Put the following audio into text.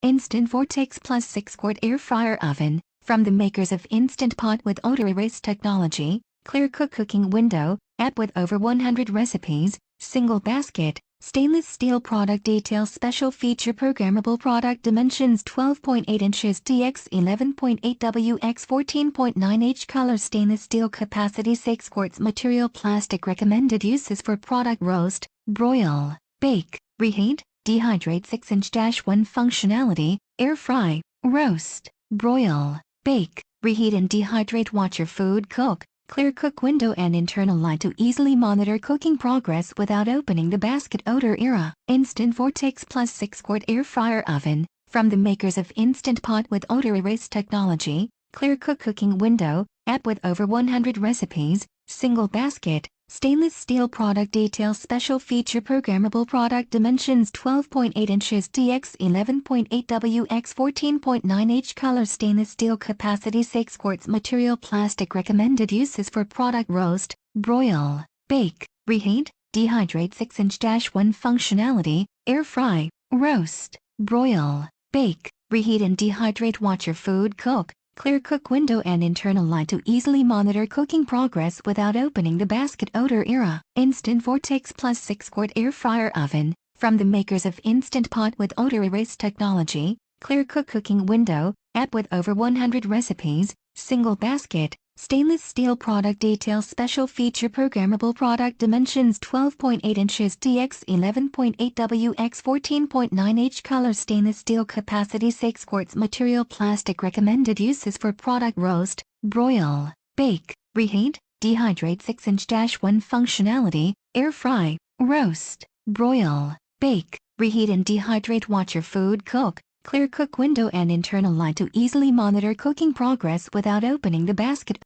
Instant Vortex Plus 6-quart Air Fryer Oven. From the makers of Instant Pot with Odor Erase Technology, ClearCook Cooking Window, app with over 100 recipes, single basket, stainless steel product details, special feature, programmable product dimensions 12.8 inches dx 11.8 wx 14.9 h, color stainless steel, capacity 6 quarts, material plastic, recommended uses for product: roast, broil, bake, reheat, dehydrate. 6-inch-1 functionality: air fry, roast, broil, bake, reheat and dehydrate. Watch your food cook. ClearCook window and internal light to easily monitor cooking progress without opening the basket. Odor era. Instant Vortex Plus 6-quart Air Fryer Oven. From the makers of Instant Pot with Odor Erase Technology, ClearCook Cooking Window, app with over 100 recipes, single basket, stainless steel product details, special feature, programmable product dimensions 12.8 inches dx 11.8 wx 14.9 h, color stainless steel, capacity 6 quarts, material plastic, recommended uses for product: roast, broil, bake, reheat, dehydrate. 6-inch-1 functionality: air fry, roast, broil, bake, reheat and dehydrate. Watch your food cook. ClearCook window and internal light to easily monitor cooking progress without opening the basket. Odor era. Instant Vortex Plus 6-quart Air Fryer Oven. From the makers of Instant Pot with Odor Erase Technology, ClearCook Cooking Window, app with over 100 recipes, single basket, stainless steel product details, special feature, programmable product dimensions 12.8 inches dx 11.8 wx 14.9 h, color stainless steel, capacity 6 quarts, material plastic, recommended uses for product: roast, broil, bake, reheat, dehydrate. 6-inch-1 functionality: air fry, roast, broil, bake, reheat and dehydrate. Watch your food cook. ClearCook window and internal light to easily monitor cooking progress without opening the basket.